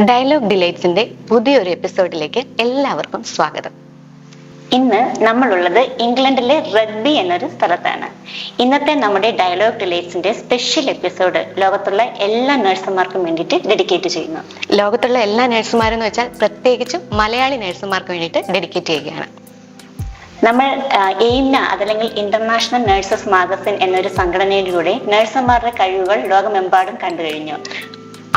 Dialogue ഡിലൈറ്റ്സിന്റെ പുതിയൊരു എപ്പിസോഡിലേക്ക് എല്ലാവർക്കും സ്വാഗതം. ഇന്ന് നമ്മളുള്ളത് ഇംഗ്ലണ്ടിലെ റഗ്ബി എന്നൊരു സ്ഥലത്താണ്. ഇന്നത്തെ നമ്മുടെ ഡയലോഗ് ഡിലൈറ്റ്സിന്റെ സ്പെഷ്യൽ എപ്പിസോഡ് ലോകത്തുള്ള എല്ലാ നഴ്സുമാർക്കും വേണ്ടിയിട്ട് ഡെഡിക്കേറ്റ് ചെയ്യുന്നു. ലോകത്തുള്ള എല്ലാ നഴ്സുമാരെന്ന് വെച്ചാൽ പ്രത്യേകിച്ചും മലയാളി നഴ്സുമാർക്ക് വേണ്ടിയിട്ട് ഡെഡിക്കേറ്റ് ചെയ്യുകയാണ്. നമ്മൾ എയിംന അതല്ലെങ്കിൽ ഇന്റർനാഷണൽ നഴ്സസ് മാഗസിൻ എന്നൊരു സംഘടനയിലൂടെ നഴ്സുമാരുടെ കഴിവുകൾ ലോകമെമ്പാടും കണ്ടു കഴിഞ്ഞു.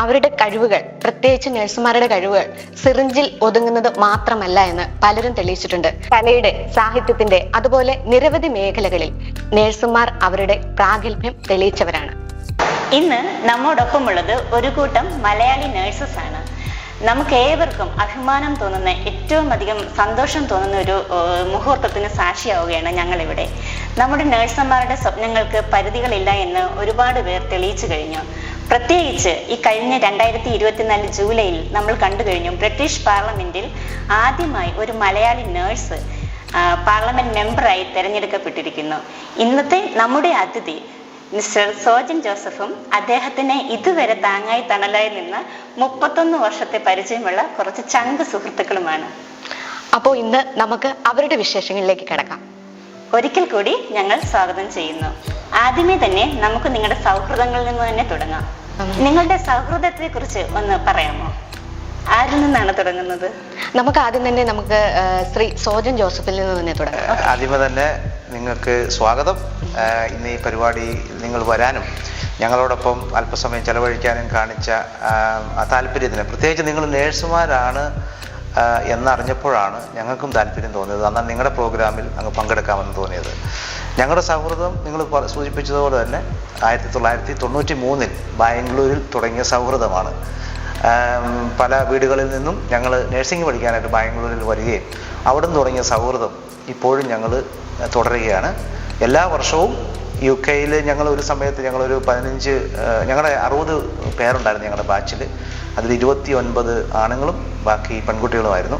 അവരുടെ കഴിവുകൾ, പ്രത്യേകിച്ച് നഴ്സുമാരുടെ കഴിവുകൾ സിറിഞ്ചിൽ ഒതുങ്ങുന്നത് മാത്രമല്ല എന്ന് പലരും തെളിയിച്ചിട്ടുണ്ട്. കലയുടെ, സാഹിത്യത്തിന്റെ, അതുപോലെ നിരവധി മേഖലകളിൽ നഴ്സുമാർ അവരുടെ പ്രാഗൽഭ്യം തെളിയിച്ചവരാണ്. ഇന്ന് നമ്മോടൊപ്പമുള്ളത് ഒരു കൂട്ടം മലയാളി നഴ്സസ് ആണ്. നമുക്ക് ഏവർക്കും അഭിമാനം തോന്നുന്ന, ഏറ്റവും അധികം സന്തോഷം തോന്നുന്ന ഒരു മുഹൂർത്തത്തിന് സാക്ഷിയാവുകയാണ് ഞങ്ങളിവിടെ. നമ്മുടെ നഴ്സുമാരുടെ സ്വപ്നങ്ങൾക്ക് പരിധികളില്ല എന്ന് ഒരുപാട് പേർ തെളിയിച്ചു കഴിഞ്ഞു. പ്രത്യേകിച്ച് ഈ കഴിഞ്ഞ 2024 ജൂലൈയിൽ നമ്മൾ കണ്ടു കഴിഞ്ഞു, ബ്രിട്ടീഷ് പാർലമെന്റിൽ ആദ്യമായി ഒരു മലയാളി നേഴ്സ് പാർലമെന്റ് മെമ്പറായി തെരഞ്ഞെടുക്കപ്പെട്ടിരിക്കുന്നു. ഇന്നത്തെ നമ്മുടെ അതിഥി മിസ്റ്റർ സോജൻ ജോസഫും അദ്ദേഹത്തിന് ഇതുവരെ താങ്ങായി തണലായി നിന്ന് 31 വർഷത്തെ പരിചയമുള്ള കുറച്ച് ചങ്ക് സുഹൃത്തുക്കളുമാണ്. അപ്പോൾ ഇന്ന് നമുക്ക് അവരുടെ വിശേഷങ്ങളിലേക്ക് കിടക്കാം. ഒരിക്കൽ കൂടി ഞങ്ങൾ സ്വാഗതം ചെയ്യുന്നു. ആദ്യമേ തന്നെ നമുക്ക് നിങ്ങളുടെ സൗഹൃദങ്ങളിൽ നിന്ന് തന്നെ തുടങ്ങാം. നിങ്ങളുടെ സൗഹൃദത്തെ കുറിച്ച് ഒന്ന് പറയാമോ? ആരിൽ നിന്നാണ് തുടങ്ങുന്നത്? നമുക്ക് ആദ്യം തന്നെ ശ്രീ സോജൻ ജോസഫിൽ നിന്ന് തന്നെ തുടങ്ങാം. ആദ്യമേ തന്നെ നിങ്ങൾക്ക് സ്വാഗതം. ഇന്ന് ഈ പരിപാടി നിങ്ങൾ വരാനും ഞങ്ങളോടൊപ്പം അല്പസമയം ചെലവഴിക്കാനും കാണിച്ച താല്പര്യത്തിന്, പ്രത്യേകിച്ച് നിങ്ങൾ നേഴ്സുമാരാണ് എന്നറിഞ്ഞപ്പോഴാണ് ഞങ്ങൾക്കും താല്പര്യം തോന്നിയത്. എന്നാൽ നിങ്ങളുടെ പ്രോഗ്രാമിൽ അങ്ങ് പങ്കെടുക്കാമെന്ന് തോന്നിയത്. ഞങ്ങളുടെ സൗഹൃദം നിങ്ങൾ സൂചിപ്പിച്ചതുപോലെ തന്നെ 1993 ബാംഗ്ലൂരിൽ തുടങ്ങിയ സൗഹൃദമാണ്. പല വീടുകളിൽ നിന്നും ഞങ്ങൾ നഴ്സിംഗ് പഠിക്കാനായിട്ട് ബാംഗ്ലൂരിൽ വരികയും അവിടുന്ന് തുടങ്ങിയ സൗഹൃദം ഇപ്പോഴും ഞങ്ങൾ തുടരുകയാണ്. എല്ലാ വർഷവും UK-യിൽ ഞങ്ങൾ ഒരു സമയത്ത് ഞങ്ങളൊരു 60 പേരുണ്ടായിരുന്നു ഞങ്ങളുടെ ബാച്ചിൽ. അതിൽ 29 ആണുങ്ങളും ബാക്കി പെൺകുട്ടികളുമായിരുന്നു.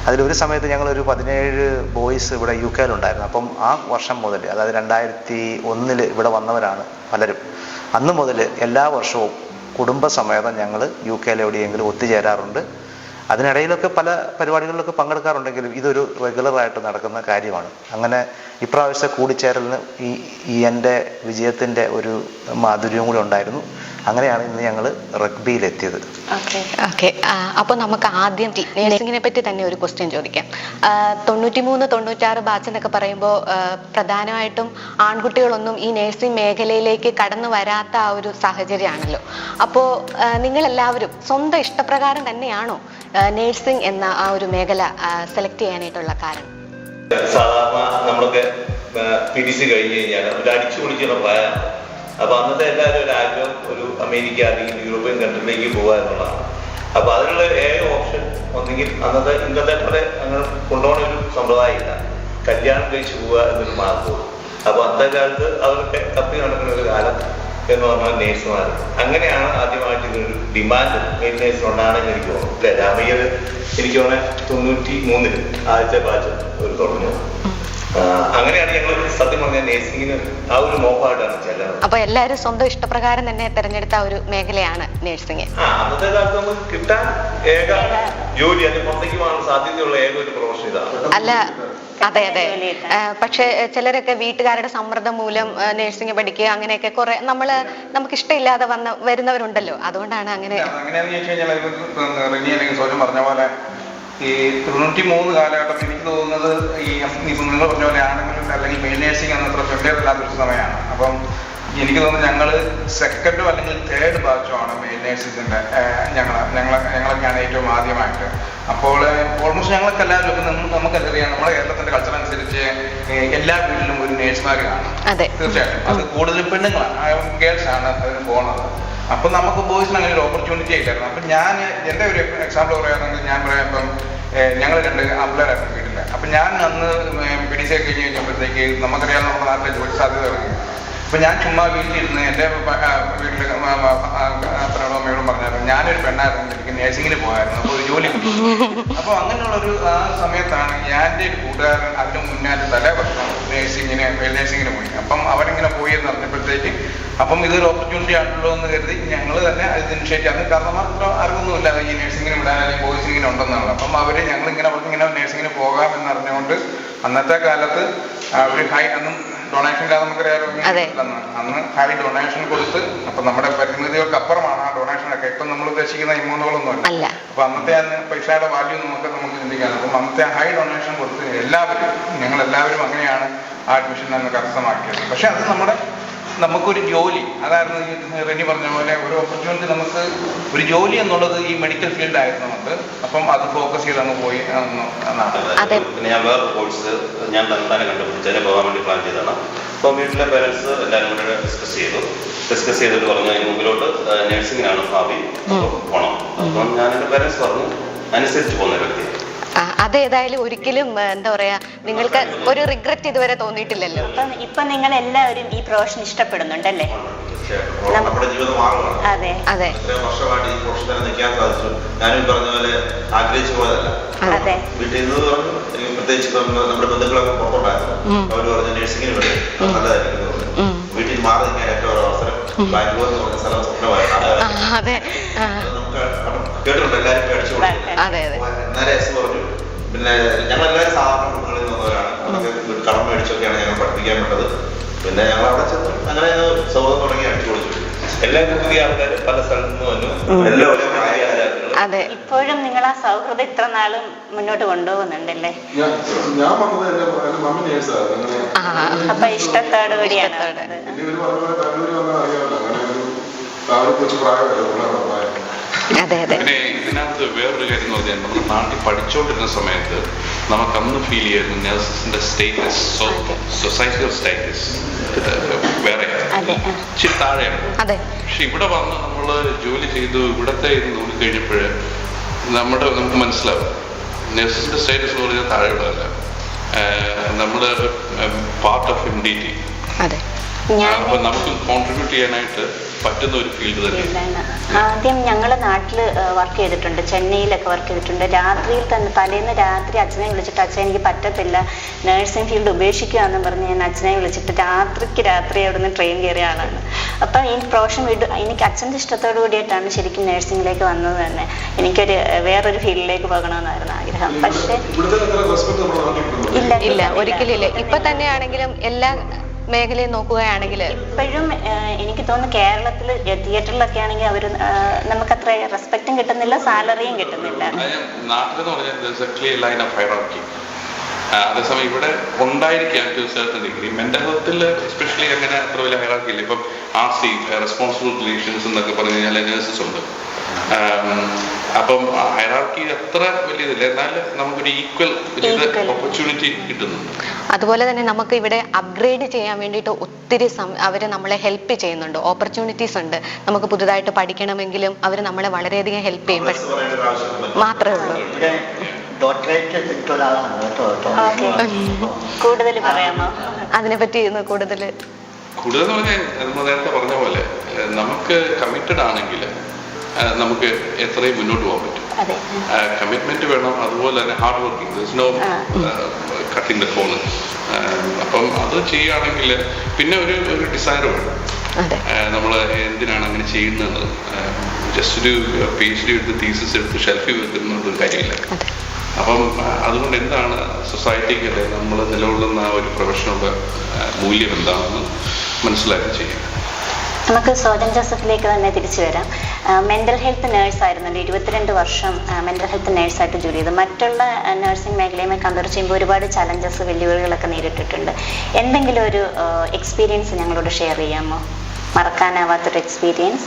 അതിലൊരു സമയത്ത് ഞങ്ങളൊരു 17 ബോയ്സ് ഇവിടെ UK-യിലുണ്ടായിരുന്നു. അപ്പം ആ വർഷം മുതൽ, അതായത് 2001 ഇവിടെ വന്നവരാണ് പലരും. അന്ന് മുതൽ എല്ലാ വർഷവും കുടുംബസമേതം ഞങ്ങൾ UK-യിൽ എവിടെയെങ്കിലും ഒത്തുചേരാറുണ്ട്. അതിനിടയിലൊക്കെ പല പരിപാടികളിലൊക്കെ പങ്കെടുക്കാറുണ്ടെങ്കിലും ഇതൊരു റെഗുലറായിട്ട് നടക്കുന്ന കാര്യമാണ്. അങ്ങനെ ഇപ്രാവശ്യത്തെ കൂടിച്ചേരലിന് ഈ എൻ്റെ വിജയത്തിൻ്റെ ഒരു മാധുര്യവും കൂടി ഉണ്ടായിരുന്നു. അങ്ങനെയാണ് ഇന്ന് ഞങ്ങൾ റഗ്ബിയിലെത്തിയത്. ഓക്കെ, അപ്പോൾ നമുക്ക് ആദ്യം നേഴ്സിങ്ങിനെ പറ്റി തന്നെ ഒരു ക്വസ്റ്റ്യൻ ചോദിക്കാം. 93, 96 ബാച്ച് എന്നൊക്കെ പറയുമ്പോൾ പ്രധാനമായിട്ടും ആൺകുട്ടികളൊന്നും ഈ നേഴ്സിംഗ് മേഖലയിലേക്ക് കടന്നു വരാത്ത ആ ഒരു സാഹചര്യമാണല്ലോ. അപ്പോൾ നിങ്ങളെല്ലാവരും സ്വന്തം ഇഷ്ടപ്രകാരം തന്നെയാണോ നേഴ്സിംഗ് എന്ന ആ ഒരു മേഖല സെലക്ട് ചെയ്യാനായിട്ടുള്ള കാരണം? സാധാരണ നമ്മളൊക്കെ PDC കഴിഞ്ഞ് കഴിഞ്ഞാൽ ഒരു അടിച്ചു പൊളിക്കുന്ന പ്രായമാണ്. അപ്പൊ അന്നത്തെ എല്ലാവരും ഒരു ആഗ്രഹം ഒരു അമേരിക്ക അല്ലെങ്കിൽ യൂറോപ്യൻ കൺട്രിയിലേക്ക് പോകുക എന്നുള്ളതാണ്. അപ്പൊ അതിനുള്ള ഏക ഓപ്ഷൻ ഒന്നെങ്കിൽ ഇന്നത്തെ പോലെ അങ്ങനെ കൊണ്ടുപോകുന്ന ഒരു സമ്പ്രദായം ഇല്ല, കല്യാണം കഴിച്ച് പോവുക എന്നൊരു മാർഗവും. അപ്പൊ അന്നത്തെ കാലത്ത് അവർക്ക് തപ്പി നടക്കുന്ന ഒരു കാലം എന്ന് പറഞ്ഞാൽ നേഴ്സുമാർ. അങ്ങനെയാണ് ആദ്യമായിട്ട് ഇതൊരു ഡിമാൻഡ് മെയിൻ നേഴ്സിനുണ്ടാണെന്ന് എനിക്ക് തോന്നുന്നു. അല്ലെ രാമയ്യർ എനിക്ക് തോന്നുന്നത് 93 ആദ്യത്തെ ബാച്ച് ഒരു തുടങ്ങുന്നത്. അങ്ങനെയാണ് ഞങ്ങൾ സത്യം പറഞ്ഞാൽ നേഴ്സിംഗിന് ആ ഒരു മോഹമായിട്ടാണ് ചെല്ലുന്നത്. അപ്പൊ എല്ലാവരും സ്വന്തം ഇഷ്ടപ്രകാരം തന്നെ തെരഞ്ഞെടുത്ത ഒരു മേഖലയാണ് നേഴ്സിംഗ്. അന്നത്തെ കാലത്ത് നമുക്ക് കിട്ടാൻ ഏക ജോലി, അത് പുറത്തേക്ക് പോകാൻ സാധ്യതയുള്ള ഏക ഒരു പ്രൊഫഷൻ ഇതാണ്. അല്ല, അതെ. പക്ഷെ ചിലരൊക്കെ വീട്ടുകാരുടെ സമ്മർദ്ദം മൂലം നഴ്സിംഗ് പഠിക്കുക, അങ്ങനെയൊക്കെ കുറെ നമുക്ക് ഇഷ്ടമില്ലാതെ വരുന്നവരുണ്ടല്ലോ. അതുകൊണ്ടാണ് അങ്ങനെ. അങ്ങനെയാണെന്ന് ചോദിച്ചു കഴിഞ്ഞാൽ പറഞ്ഞ പോലെ ഈ 93 കാലഘട്ടം എനിക്ക് തോന്നുന്നത് നിങ്ങൾ പറഞ്ഞ പോലെ ആണെങ്കിലും അല്ലെങ്കിൽ മെയിൽ നേഴ്സിംഗ് അന്നത്ര ഫെമിലിയർ അല്ലാത്തൊരു സമയമാണ്. അപ്പം എനിക്ക് തോന്നുന്നു ഞങ്ങൾ സെക്കൻഡോ അല്ലെങ്കിൽ തേർഡ് ബാച്ചോ ആണ് മെയിൽ നേഴ്സിന്റെ ഞങ്ങളൊക്കെയാണ് ഏറ്റവും ആദ്യമായിട്ട്. അപ്പോൾ ഓൾമോസ്റ്റ് ഞങ്ങൾക്ക് എല്ലാവരും നമുക്കറിയാം, നമ്മുടെ കേരളത്തിന്റെ കൾച്ചർ അനുസരിച്ച് എല്ലാ വീട്ടിലും ഒരു നേഴ്സുമാർ കാണും. തീർച്ചയായിട്ടും അത് കൂടുതലും പെണ്ണുങ്ങളാണ്, ഗേൾസ് ആണ് അതിന് പോകുന്നത്. അപ്പൊ നമുക്ക് ബോയ്സിന് അങ്ങനെ ഒരു ഓപ്പർച്യൂണിറ്റി ആയിട്ടായിരുന്നു. അപ്പൊ എൻ്റെ ഒരു എക്സാമ്പിൾ പറയുകയാണെങ്കിൽ ഞാൻ പറയാം, ഇപ്പം ഞങ്ങൾ 2 ആമ്പിളേരായിരുന്നു വീട്ടില്. അപ്പൊ ഞാൻ അന്ന് PDC കഴിഞ്ഞ് കഴിഞ്ഞപ്പോഴത്തേക്ക് നമുക്കറിയാം നമ്മുടെ നാട്ടിലെ ജോലി സാധ്യത ഇറങ്ങി. അപ്പൊ ഞാൻ ചുമ്മാ വീട്ടിലിരുന്ന് എൻ്റെ വീട്ടിൽ അപ്പനോടും അമ്മയോടും പറഞ്ഞായിരുന്നു ഞാനൊരു പെണ്ണായിരുന്നു, എനിക്ക് നേഴ്സിംഗിന് പോകായിരുന്നു, അപ്പോൾ ഒരു ജോലി കിട്ടി. അപ്പോൾ അങ്ങനെയുള്ളൊരു ആ സമയത്താണ് എൻ്റെ ഒരു കൂട്ടുകാരൻ അതിന് മുന്നേ തലേ വർഷം നേഴ്സിങ്ങിന് പോയി. അപ്പം അവരിങ്ങനെ പോയി എന്ന് പറഞ്ഞപ്പോഴത്തേക്ക് അപ്പം ഇതൊരു ഓപ്പർച്യൂണിറ്റി ആണല്ലോ എന്ന് കരുതി ഞങ്ങൾ തന്നെ അത് ഇനിഷ്യേറ്റ് ആണ്. കാരണം അത്ര ആർക്കും ഒന്നുമില്ല ഈ നഴ്സിങ്ങിന് വിടാൻ അല്ലെങ്കിൽ ബോയ്സിന് ഇങ്ങനെ ഉണ്ടെന്നുള്ളത്. അപ്പം ഞങ്ങളിങ്ങനെ പറഞ്ഞിങ്ങനെ നഴ്സിങ്ങിന് പോകാമെന്ന് അറിഞ്ഞുകൊണ്ട് അന്നത്തെ കാലത്ത് അവർ അന്നും ഡൊണേഷൻ ഇല്ലാതെ നമുക്കറിയാലോ, അന്ന് ഹൈ ഡൊണേഷൻ കൊടുത്ത്, അപ്പൊ നമ്മുടെ പരിമിതികൾക്ക് അപ്പുറമാണ് ആ ഡൊണേഷനൊക്കെ. ഇപ്പം നമ്മൾ ഉദ്ദേശിക്കുന്ന എമൗണ്ടുകളൊന്നും അല്ല. അപ്പൊ അന്നത്തെ പൈസയുടെ വാല്യൂ നമുക്ക് ചിന്തിക്കാം. അപ്പം അന്നത്തെ ഹൈ ഡൊണേഷൻ കൊടുത്ത് ഞങ്ങളെല്ലാവരും അങ്ങനെയാണ് ആ അഡ്മിഷൻ തന്നെ കരസ്ഥമാക്കിയത്. പക്ഷെ അത് നമുക്കൊരു ജോലി, അതായിരുന്നു റെനി പറഞ്ഞ പോലെ ഒരു ഓപ്പർച്യൂണിറ്റി. നമുക്ക് ഒരു ജോലി എന്നുള്ളത് ഈ മെഡിക്കൽ ഫീൽഡ് ആയിരുന്നുണ്ട്. അപ്പം അത് ഫോക്കസ് ചെയ്ത് അങ്ങ് പോയി എന്നാണ്. പിന്നെ ഞാൻ വേറെ കോഴ്സ് ഞാൻ തന്നെ കണ്ടുപിടിച്ചതിന് പോകാൻ വേണ്ടി പ്ലാൻ ചെയ്തതാണ്. അപ്പം വീട്ടിലെ പേരൻസ് എല്ലാവരും കൂടെ ഡിസ്കസ് ചെയ്തിട്ട് പറഞ്ഞു അതിന് മുമ്പിലോട്ട് നഴ്സിങ്ങിനാണ് ഭാവി, പോകണം. അപ്പം ഞാൻ എൻ്റെ പേരൻസ് പറഞ്ഞു അനുസരിച്ച് പോകുന്ന വ്യക്തി. അതേതായാലും ഒരിക്കലും എന്താ പറയാ, നിങ്ങൾക്ക് ഒരു റിഗ്രറ്റ് ഇതുവരെ തോന്നിയിട്ടില്ലല്ലോ. ഇപ്പൊ നിങ്ങൾ എല്ലാവരും ഈ പ്രൊഫഷൻ ഇഷ്ടപ്പെടുന്നുണ്ടല്ലേ? നമ്മുടെ ജീവിതം മാറുകയാണ്. അതെ, ഇത്രയും വർഷമായിട്ട് ഈ പ്രൊഫഷൻ തന്നെ നിൽക്കാൻ സാധിച്ചു. ഞാനും പറഞ്ഞ പോലെ ആഗ്രഹിച്ചു പോയതല്ല. വീട്ടിൽ നിന്ന് പറഞ്ഞു, പ്രത്യേകിച്ച് നമ്മുടെ ബന്ധുക്കളൊക്കെ പുറത്തോട്ടായിരുന്നു. അവർ പറഞ്ഞു നഴ്സിങ്ങിന് വേണ്ടി നല്ലതായിരിക്കും. വീട്ടിൽ മാറി നിൽക്കാൻ ഏറ്റവും ഒരു അവസരം ബാംഗ്ലൂർ എന്ന് പറഞ്ഞ സ്ഥലം സ്വപ്നമായിരുന്നു. കേട്ടിട്ടുണ്ട്, എല്ലാവരും പേടിച്ചു എന്നാലേ പറഞ്ഞു. പിന്നെ ഞങ്ങളെല്ലാവരും സാധാരണ കുട്ടികളിൽ നിന്നവരാണ്. കടം മേടിച്ചൊക്കെയാണ് ഞങ്ങൾ പഠിപ്പിക്കാൻ വിട്ടത്. പിന്നെ ഞങ്ങൾ അവിടെ ചെന്ന് അങ്ങനെ സൗഹൃദം തുടങ്ങി അടിച്ചു പൊളിച്ചു. എല്ലാം പുതിയ ആൾക്കാർ പല സ്ഥലത്തു നിന്ന് വന്നു. ഇപ്പോഴും നിങ്ങൾ ആ സൗഹൃദം ഇത്ര നാളും മുന്നോട്ട് കൊണ്ടുപോകുന്നുണ്ടല്ലേ? അപ്പൊ ഇഷ്ടത്തോടു കൂടിയാണ്. പിന്നെ ഇതിനകത്ത് വേറൊരു കാര്യം എന്ന് പറഞ്ഞാൽ നമ്മൾ നാട്ടിൽ പഠിച്ചുകൊണ്ടിരുന്ന സമയത്ത് നമുക്ക് അന്ന് ഫീൽ ചെയ്യുന്നു നഴ്സസിന്റെ സ്റ്റേറ്റസ്, സൊസൈറ്റിയൽ സ്റ്റേറ്റസ് വേറെ ഇച്ചിരി താഴെയാണ്. പക്ഷെ ഇവിടെ വന്ന് നമ്മൾ ജോലി ചെയ്തു ഇവിടത്തെ നോക്കി കഴിഞ്ഞപ്പോൾ നമുക്ക് മനസ്സിലാവും നഴ്സസിന്റെ സ്റ്റേറ്റസ് എന്ന് പറഞ്ഞാൽ താഴെയുള്ളതല്ല. നമ്മൾ പാർട്ട് ഓഫ് MDT. അപ്പൊ നമുക്ക് കോൺട്രിബ്യൂട്ട് ചെയ്യാനായിട്ട് പറ്റുന്ന ഒരു ഫീൽഡ് തന്നെയാണ്. ആദ്യം ഞങ്ങള് നാട്ടില് വർക്ക് ചെയ്തിട്ടുണ്ട്, ചെന്നൈയിലൊക്കെ വർക്ക് ചെയ്തിട്ടുണ്ട്. രാത്രിയിൽ തന്നെ തലേന്ന് രാത്രി അച്ഛനെ വിളിച്ചിട്ട് അച്ഛൻ എനിക്ക് പറ്റത്തില്ല, നഴ്സിംഗ് ഫീൽഡ് ഉപേക്ഷിക്കുകയെന്ന് പറഞ്ഞ് ഞാൻ അച്ഛനെ വിളിച്ചിട്ട് രാത്രി അവിടുന്ന് ട്രെയിൻ കയറിയ ആളാണ്. അപ്പൊ ഈ പ്രൊഫഷൻ എനിക്ക് അച്ഛൻ്റെ ഇഷ്ടത്തോടു കൂടിയിട്ടാണ് ശരിക്കും നഴ്സിംഗിലേക്ക് വന്നത് തന്നെ. എനിക്കൊരു വേറൊരു ഫീൽഡിലേക്ക് പോകണമെന്നായിരുന്നു ആഗ്രഹം. പക്ഷെ ഇല്ല, ഒരിക്കലും ഇല്ല. ഇപ്പൊ തന്നെയാണെങ്കിലും എല്ലാ മേഖലയെ നോക്കുകയാണെങ്കിൽ ഇപ്പോഴും എനിക്ക് തോന്നുന്നു കേരളത്തിൽ തിയേറ്ററിലൊക്കെ ആണെങ്കിൽ അവർ നമുക്കത്ര റെസ്പെക്റ്റും കിട്ടുന്നില്ല, സാലറിയും കിട്ടുന്നില്ല. നാട്ടിലെന്ന് പറഞ്ഞാൽ അതേസമയം ഇവിടെ ഉണ്ടായിരിക്കാം ടു സർട്ടൻ ഡിഗ്രി. മെന്റൽ ഹെൽത്തിൽ എസ്പെഷ്യലി അങ്ങനെ അത്ര വലിയ ഹൈറാർക്കി ഇല്ല. ഇപ്പം RC റെസ്പോൺസിബിൾ റിലേഷൻസ് എന്നൊക്കെ പറഞ്ഞു കഴിഞ്ഞാൽ നേഴ്സസ് ഉണ്ട്. അപ്പം ഹൈറാർക്കി അത്ര വലിയതില്ല, എന്നാൽ നമുക്കൊരു ഈക്വൽ ഓപ്പർച്യൂണിറ്റി കിട്ടുന്നുണ്ട്. അതുപോലെ തന്നെ നമുക്ക് ഇവിടെ അപ്ഗ്രേഡ് ചെയ്യാൻ വേണ്ടിയിട്ട് ഒത്തിരി അവർ നമ്മളെ ഹെൽപ്പ് ചെയ്യുന്നുണ്ട്. ഓപ്പർച്യൂണിറ്റീസ് ഉണ്ട്. നമുക്ക് പുതുതായിട്ട് പഠിക്കണമെങ്കിലും അവർ നമ്മളെ വളരെയധികം ഹെൽപ്പ് ചെയ്യും. മാത്രമേ ഉള്ളൂ. കൂടുതൽ പറയാമോ അതിനെപ്പറ്റി? കൂടുതൽ പറഞ്ഞാൽ നമ്മൾ നേരത്തെ പറഞ്ഞ പോലെ നമുക്ക് കമ്മിറ്റഡ് ആണെങ്കിൽ നമുക്ക് എത്രയും മുന്നോട്ട് പോകാൻ പറ്റും. കമ്മിറ്റ്മെന്റ് വേണം, അതുപോലെ തന്നെ hard working, no cutting the corner. അപ്പം അത് ചെയ്യുകയാണെങ്കിൽ പിന്നെ ഒരു ഡിസൈർ വേണം. നമ്മൾ എന്തിനാണ് അങ്ങനെ ചെയ്യുന്നത്? ജസ്റ്റ് ഒരു PhD എടുത്ത് തീസിസ് എടുത്ത് ഷെൽഫിൽ വെക്കുന്നൊരു കാര്യമില്ല. അപ്പം അതുകൊണ്ട് എന്താണ് സൊസൈറ്റിക്ക് നമ്മൾ നിലകൊള്ളുന്ന ആ ഒരു പ്രൊഫഷനുള്ള മൂല്യം എന്താണെന്ന് മനസ്സിലാക്കി ചെയ്യും. നമുക്ക് സോജൻ ജോസഫിലേക്ക് തന്നെ തിരിച്ചു വരാം. മെന്റൽ ഹെൽത്ത് നേഴ്സായിരുന്നല്ലോ, 22 വർഷം മെന്റൽ ഹെൽത്ത് നേഴ്സായിട്ട് ജോലി ചെയ്തു. മറ്റുള്ള നഴ്സിംഗ് മേഖലയുമായി കമ്പയർ ചെയ്യുമ്പോൾ ഒരുപാട് ചലഞ്ചസ്, വെല്ലുവിളികളൊക്കെ നേരിട്ടിട്ടുണ്ട്. എന്തെങ്കിലും ഒരു എക്സ്പീരിയൻസ് ഞങ്ങളോട് ഷെയർ ചെയ്യാമോ? മറക്കാനാവാത്തൊരു എക്സ്പീരിയൻസ്.